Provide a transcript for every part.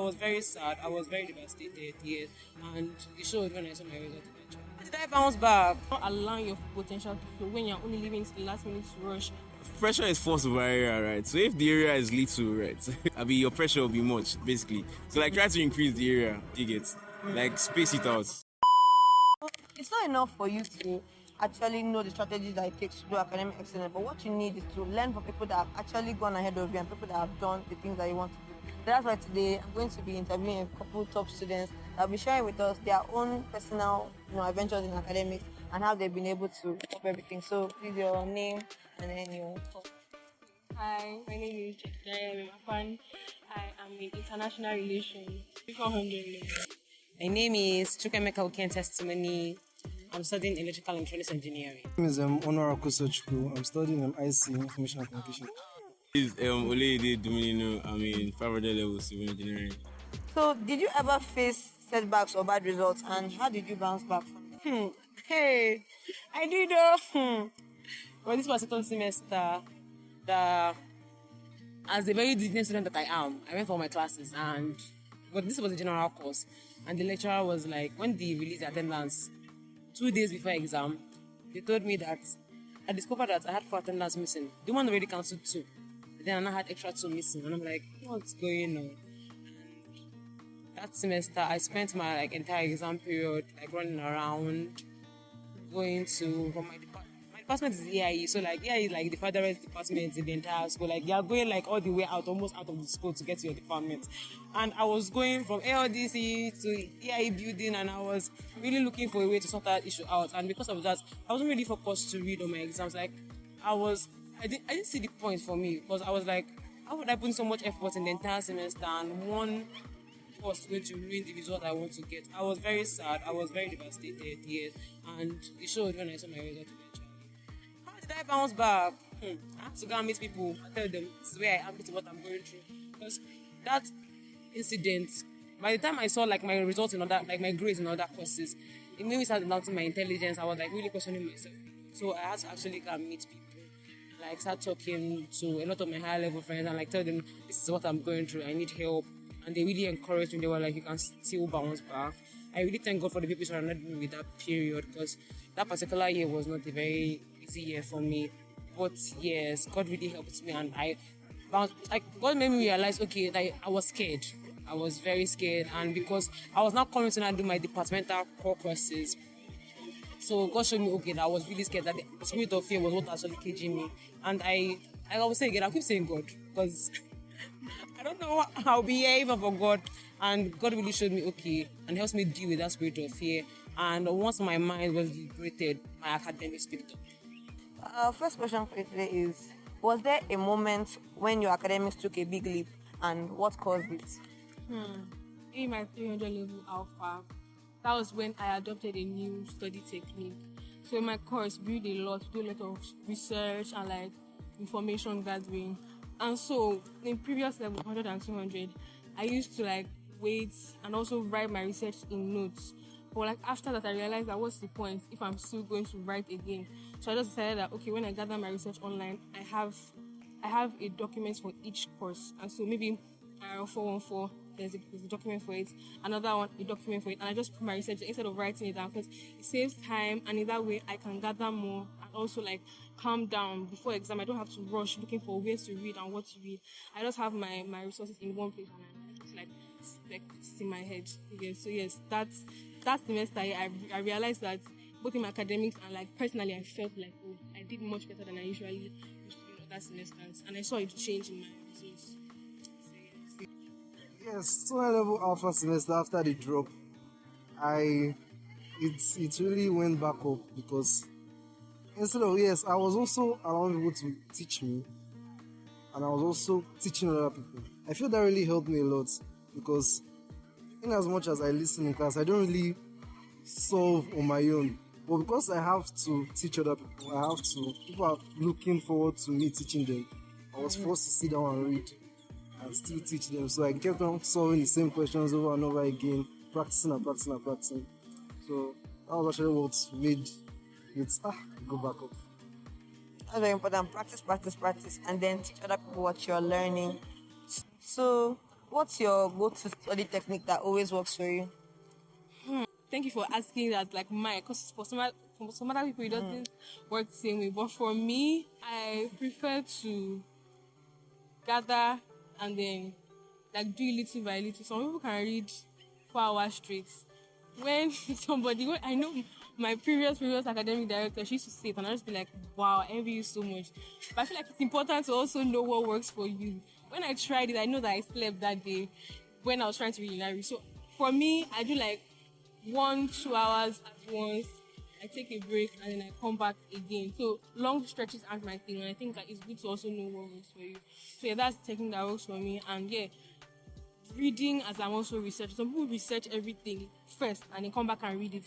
was very sad. I was very devastated, yes. And it showed when I saw my result eventually. How did I bounce back? Not allowing your potential to flow when you're only living to the last minute to rush. Pressure is force over area, right? So if the area is little, right, I mean your pressure will be much, basically. So like try to increase the area, you get, like space it out. It's not enough for you to actually know the strategies that it takes to do academic excellence, but what you need is to learn from people that have actually gone ahead of you and people that have done the things that you want to do. So that's why today I'm going to be interviewing a couple top students that will be sharing with us their own personal, adventures in academics and how they've been able to cope everything. So please, your name and then your talk. Hi, my name is Jedidiah. I am in international relations. 400. My name is Chukemeka Oken Testimony. I'm studying electrical and electronics engineering. My name is Honor Kosi. I'm studying IC Information and Communication. This is Dumininu. I'm in 500 level civil engineering. So did you ever face setbacks or bad results, and how did you bounce back from them? Hey, I did. Well, this was second semester. As a very diligent student that I am, I went for my classes, but this was a general course, and the lecturer was like, when they released the attendance 2 days before exam, they told me that I discovered that I had 4 attendance missing. The one already cancelled 2. Then I had extra 2 missing, and I'm like, what's going on? And that semester, I spent my entire exam period running around, going to from my department. My department is EIE, so EIE is the furthest department in the entire school. You are going all the way out, almost out of the school to get to your department. And I was going from ALDC to EIE building, and I was really looking for a way to sort that issue out. And because of that, I wasn't really focused to read on my exams. I didn't see the point for me, because I was like, how would I put so much effort in the entire semester and one was going to ruin the result I want to get? I was very sad. I was very devastated, yes. And it showed when I saw my result eventually. How did I bounce back? I had to go and meet people and tell them this is where I am, this is what I'm going through. Because that incident, by the time I saw my results in other, my grades in other courses, it made me start doubting my intelligence. I was really questioning myself. So I had to actually go and meet people. Start talking to a lot of my higher level friends and tell them this is what I'm going through, I need help. And they really encouraged me. They were like, you can still bounce back. I really thank God for the people surrounded me with that period, because that particular year was not a very easy year for me. But yes, God really helped me, and I bounced. God made me realize, okay, I was scared. I was very scared, and because I was not coming to now do my departmental core courses, so God showed me, okay, that I was really scared, that the spirit of fear was what actually caging me. And I always say again, I keep saying God, because I don't know how I'll be here even for God. And God really showed me, okay, and helps me deal with that spirit of fear. And once my mind was liberated, my academics picked up. First question for you today is, was there a moment when your academics took a big leap, and what caused it? In my 300 level alpha, that was when I adopted a new study technique. So in my course, we did a lot of research and information gathering. And so in previous level 100 and 200, I used to wait and also write my research in notes. But after that, I realized that what's the point if I'm still going to write again? So I just decided that, okay, when I gather my research online, I have a document for each course. And so maybe 414, there's a document for it, another one, a document for it, and I just put my research instead of writing it down, because it saves time, and in that way I can gather more and also calm down before exam. I don't have to rush looking for ways to read and what to read. I just have my resources in one place, and I just it's in my head. Okay, so yes, that's semester I realized that both in my academics and personally, I felt I did much better than I usually used to do in other semesters, and I saw it change in my results. Yes, 200 level alpha semester after the drop, it really went back up, because instead of, I was also allowing people to teach me, and I was also teaching other people. I feel that really helped me a lot, because in as much as I listen in class, I don't really solve on my own. But because I have to teach other people, people are looking forward to me teaching them. I was forced to sit down and read and still teach them. So I kept on solving the same questions over and over again, practicing. So that was actually what made it go back up. That's very important. Practice, and then teach other people what you're learning. So what's your go-to study technique that always works for you? Thank you for asking that, like mine, because for some other people it doesn't work the same way. But for me, I prefer to gather and then like do it little by little. Some people can read 4 hours straight. When when I know my previous academic director, she used to say it and I just be like, wow, I envy you so much. But I feel like it's important to also know what works for you. When I tried it, I know that I slept that day when I was trying to read in library. So for me, I do like 1-2 hours at once. I take a break and then I come back again. So long stretches aren't my thing, and I think that it's good to also know what works for you. So yeah, that's the technique that works for me. And yeah, reading as I'm also researching. Some people research everything first and then come back and read it.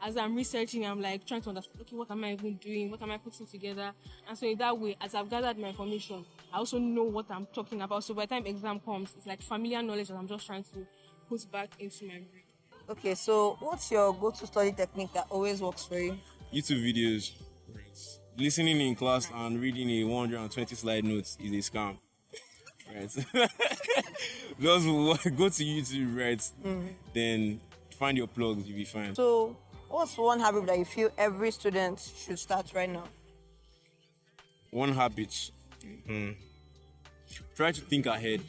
As I'm researching, I'm like trying to understand, okay, what am I even doing? What am I putting together? And so in that way, as I've gathered my information, I also know what I'm talking about. So by the time exam comes, it's like familiar knowledge that I'm just trying to put back into my brain. Okay, so what's your go-to study technique that always works for you? YouTube videos. Right. Listening in class and reading a 120 slide notes is a scam. Right. Just go to YouTube, right? Then find your plugs, you'll be fine. So what's one habit that you feel every student should start right now? One habit. Try to think ahead.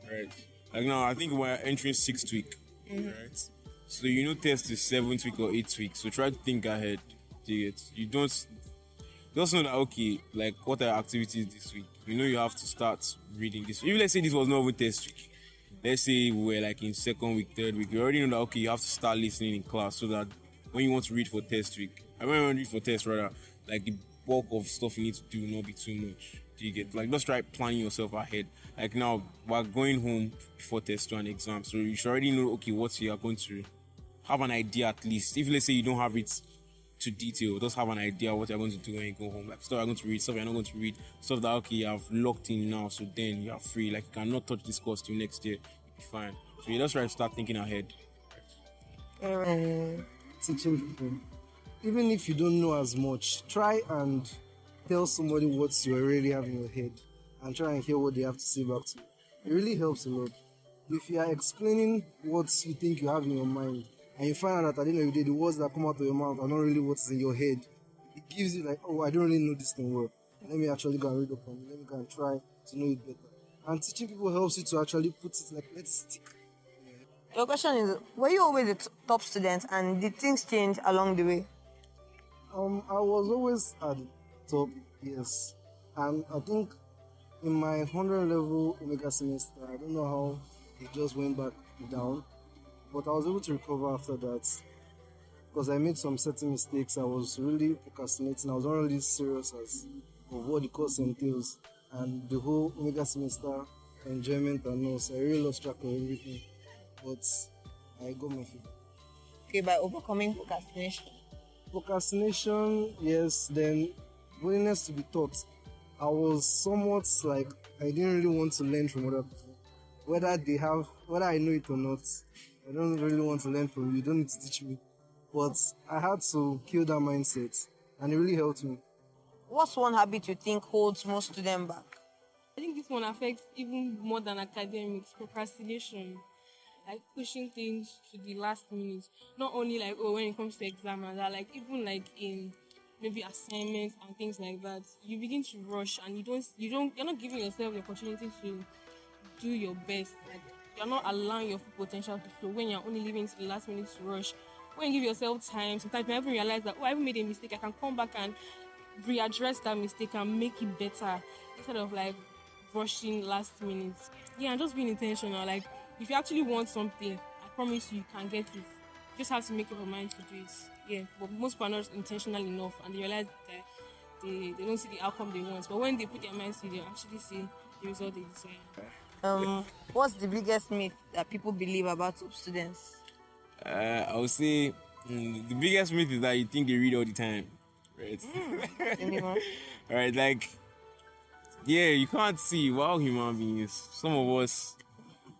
Right. Like now, I think we're entering 6th week. Right. So test is 7th week or 8th week. So try to think ahead. You don't just know that, okay, like what are activities this week? You have to start reading this. Even let's say this was not even test week. Let's say we're like in 2nd week, 3rd week. You already know that, okay, you have to start listening in class so that when you want to read for test week, when you want to read for test rather, like the bulk of stuff you need to do will not be too much. Do you get? Like, just try planning yourself ahead. Like now, we're going home before test 2 and exam, so you should already know, okay, what you are going to have an idea at least. If let's say you don't have it to detail, just have an idea what you're going to do when you go home. Like stuff you're going to read, stuff you're not going to read, stuff that, okay, you have locked in now, so then you are free. Like you cannot touch this course till next year. You'll be fine. So you just try to start thinking ahead. Teaching people, even if you don't know as much, try and tell somebody what you already have in your head and try and hear what they have to say back to you. It really helps a lot. If you are explaining what you think you have in your mind and you find out that at the end of the day, the words that come out of your mouth are not really what's in your head, it gives you like, oh, I don't really know this thing well. Let me actually go and read up on it. Let me go and try to know it better. And teaching people helps you to actually put it like, let's stick. Your question is, were you always a top student and did things change along the way? I was always at the top, yes. And I think in my 100 level Omega semester, I don't know how it just went back down, but I was able to recover after that because I made some certain mistakes. I was really procrastinating. I was not really serious as of what the course entails and the whole Omega semester enjoyment and all. So I really lost track of everything, but I got my feedback. Okay, by overcoming procrastination. Procrastination, yes, then willingness to be taught. I was somewhat like, I didn't really want to learn from other people. Whether I know it or not, I don't really want to learn from you. You don't need to teach me. But I had to kill that mindset, and it really helped me. What's one habit you think holds most students back? I think this one affects even more than academics, procrastination. Like pushing things to the last minute. Not only like, when it comes to exam and that, like even like in maybe assignments and things like that, you begin to rush and you're not giving yourself the opportunity to do your best. Like you're not allowing your full potential to flow when you're only leaving to the last minute to rush. When you give yourself time, sometimes you even realize that, I even made a mistake, I can come back and readdress that mistake and make it better instead of like rushing last minute. Yeah, and just being intentional. Like if you actually want something, I promise you can get it. You just have to make up your mind to do it. Yeah, but most people are not intentional enough and they realize that they don't see the outcome they want. But when they put their minds to it, they actually see the result they desire. What's the biggest myth that people believe about top students? I would say the biggest myth is that you think they read all the time. Right? Anyone? Right, like, yeah, you can't see. We're all human beings. Some of us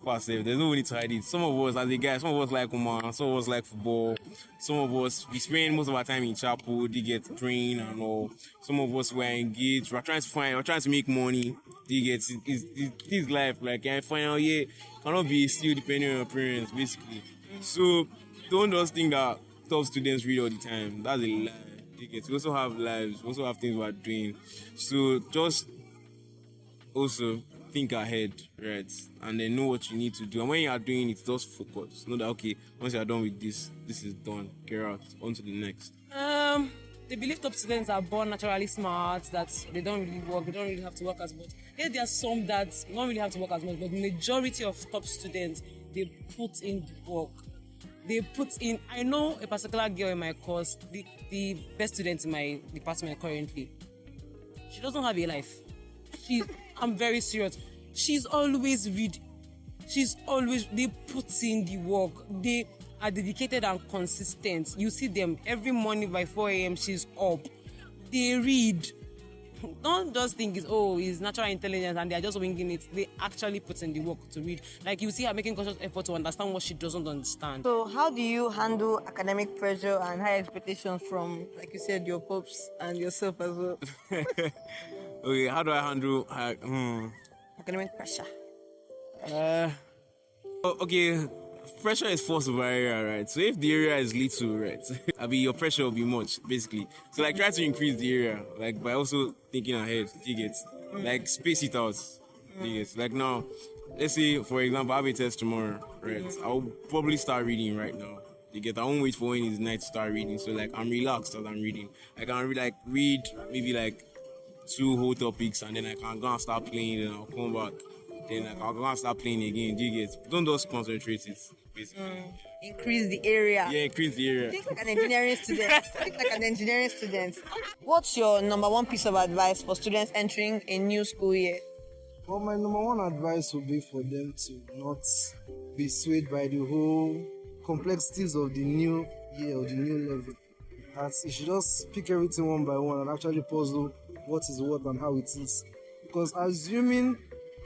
fast. There's no need to hide it. Some of us, as a guy, some of us like Uma, some of us like football. Some of us, we spend most of our time in chapel, they get praying and all. Some of us were engaged. We're trying to make money. They get this life. Like, I find out, yeah, cannot be still depending on your parents, basically. So, don't just think that top students read all the time. That's a lie. They get. We also have lives. We also have things we're doing. So, just also think ahead, right? And then know what you need to do. And when you are doing it, just focus. Know that, okay, once you are done with this, this is done. Get out. On to the next. They believe top students are born naturally smart, that they don't really work, they don't really have to work as much. Yes, there are some that don't really have to work as much, but the majority of top students, they put in the work. They put in, I know a particular girl in my course, the best student in my department currently. She doesn't have a life. I'm very serious. She's always they put in the work. They are dedicated and consistent. You see them every morning by 4 a.m. She's up. They read. Don't just think it's natural intelligence and they are just winging it. They actually put in the work to read. Like, you see her making conscious effort to understand what she doesn't understand. So how do you handle academic pressure and high expectations from, like you said, your pops and yourself as well? Okay, how do I handle Academic pressure. okay, pressure is force over area, right? So if the area is little, right, your pressure will be much, basically. So like, try to increase the area, like by also thinking ahead. You get, like, space it out. You get, like, now, let's say for example I have a test tomorrow, right? I'll probably start reading right now. You get, I won't wait for when it's night to start reading. So like, I'm relaxed as I'm reading. I can read maybe like 2 whole topics, and then I can go and start playing, and I'll come back. Then I'll go and start playing again. Do you get? Don't just concentrate it, basically. Increase the area. Yeah, increase the area. Think like an engineering student. What's your number one piece of advice for students entering a new school year? Well, my number one advice would be for them to not be swayed by the whole complexities of the new year or the new level. As you should just pick everything one by one and actually puzzle what is what and how it is. Because assuming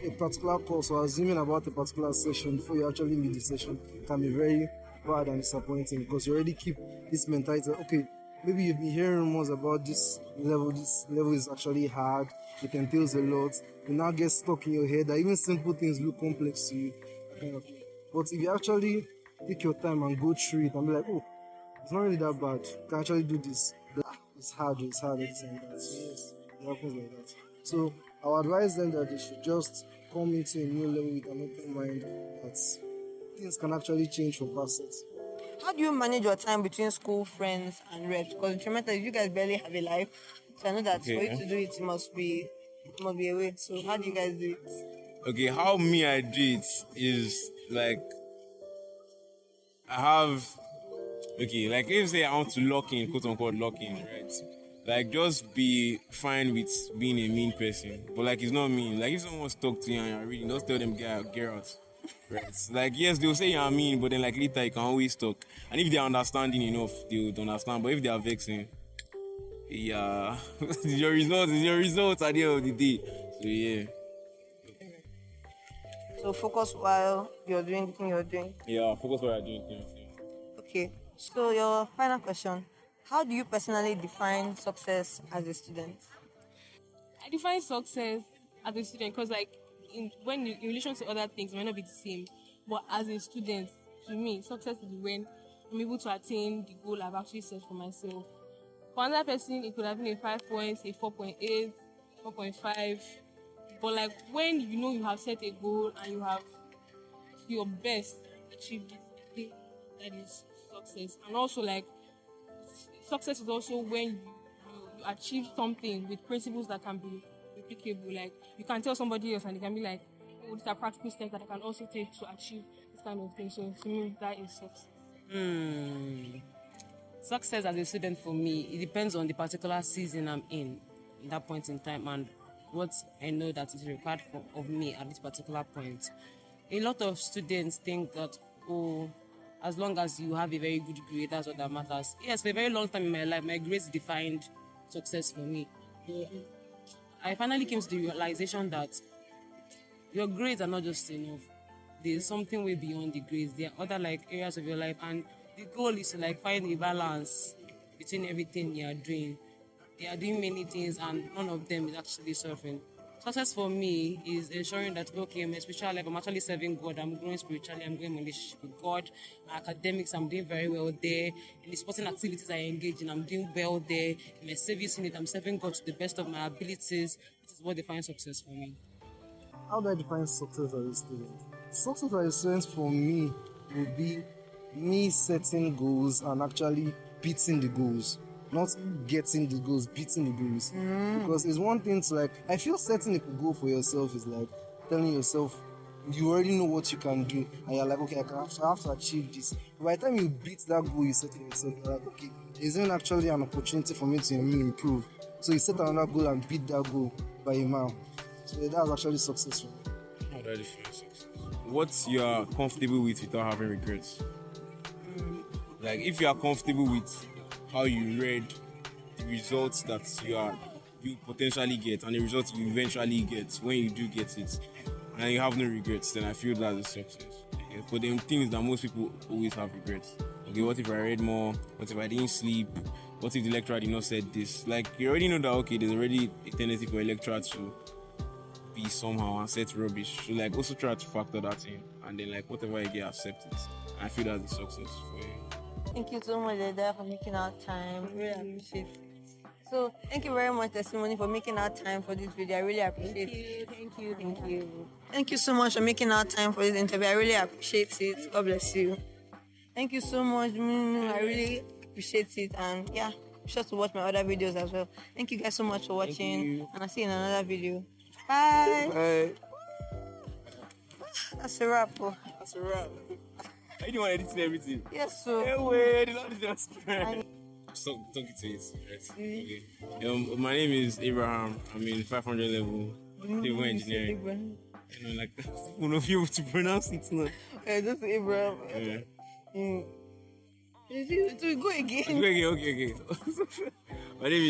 a particular course or assuming about a particular session before you actually meet the session can be very bad and disappointing, because you already keep this mentality, okay, maybe you've been hearing rumors about this level is actually hard, it entails a lot, you now get stuck in your head that even simple things look complex to you. But if you actually take your time and go through it and be like, oh, it's not really that bad, you can actually do this. It's hard, this and that. So yes, it happens like that. So I would advise them that they should just come into a new level with an open mind, that things can actually change from past sets. How do you manage your time between school, friends, and reps? Because remember, you guys barely have a life, so I know that for you to do it must be a way. So how do you guys do it? Okay, how me I do it is like, I have, okay, like if say I want to lock in, quote unquote lock in, right? Like, just be fine with being a mean person, but like, it's not mean. Like, if someone wants to talk to you and you're reading, just tell them get out. Right? Like, yes, they'll say you're mean, but then like later you can always talk. And if they're understanding enough, they would understand. But if they are vexing, yeah, it's your results at the end of the day. So yeah. So focus while you're doing the thing you're doing. Yeah, focus what you're doing. Okay. So your final question: how do you personally define success as a student? I define success as a student because, like, in relation to other things, it might not be the same. But as a student, to me, success is when I'm able to attain the goal I've actually set for myself. For another person, it could have been a 5 points, a 4.8, 4.5. But like, when you know you have set a goal and you have to your best achieved it, I think that is success. And also, like, success is also when you achieve something with principles that can be replicable. Like, you can tell somebody else and they can be like, oh, these are practical steps that I can also take to achieve this kind of thing. So to me, that is success. Success as a student for me, it depends on the particular season I'm in that point in time, and what I know that is required of me at this particular point. A lot of students think that, oh, as long as you have a very good grade, that's what that matters. Yes, for a very long time in my life, my grades defined success for me. I finally came to the realization that your grades are not just enough. there's something way beyond the grades. There are other like areas of your life, and the goal is to like find a balance between everything you are doing. They are doing many things, and none of them is actually suffering. Success for me is ensuring that, okay, my spiritual life, I'm actually serving God, I'm growing spiritually, I'm growing my relationship with God. My academics, I'm doing very well there. In the sporting activities I engage in, I'm doing well there. In my service unit, I'm serving God to the best of my abilities. This is what defines success for me. How do I define success as a student? Success as a student for me would be me setting goals and actually beating the goals. Not getting the goals, beating the goals. Because it's one thing to like, I feel setting a goal for yourself is like telling yourself you already know what you can do, and you're like, okay, I have to achieve this. By the time you beat that goal you set for yourself, you're like, okay, isn't actually an opportunity for me to improve. So you set another goal and beat that goal by a mile. So that's actually successful. How do I define success? What you are comfortable with without having regrets. Like if you are comfortable with how you read the results that you potentially get and the results you eventually get when you do get it, and you have no regrets, then I feel that's a success. Yeah, but the thing is that most people always have regrets. Okay, what if I read more? What if I didn't sleep? What if the lecturer did not say this? Like you already know that okay, there's already a tendency for a lecturer to be somehow and set rubbish. So like also try to factor that in, and then like whatever you get, accept it. I feel that's a success for you. Thank you so much, Jedidiah, for making our time. Really appreciate it. So, thank you very much, Testimony, for making our time for this video. I really appreciate it. Thank you. Thank you. Thank you so much for making our time for this interview. I really appreciate it. God bless you. Thank you so much, Duminunu. I really appreciate it. And yeah, be sure to watch my other videos as well. Thank you guys so much for watching. And I'll see you in another video. Bye. Bye. That's a wrap. Oh. That's a wrap. I didn't want editing everything. Yes, so. Anyway, the Lord is just talk it to it. Right? Okay. My name is Abraham. I'm in 500 level civil engineering. You know, like one of you to pronounce it now. Okay, this is Abraham. Yeah. Go again. Okay. My name is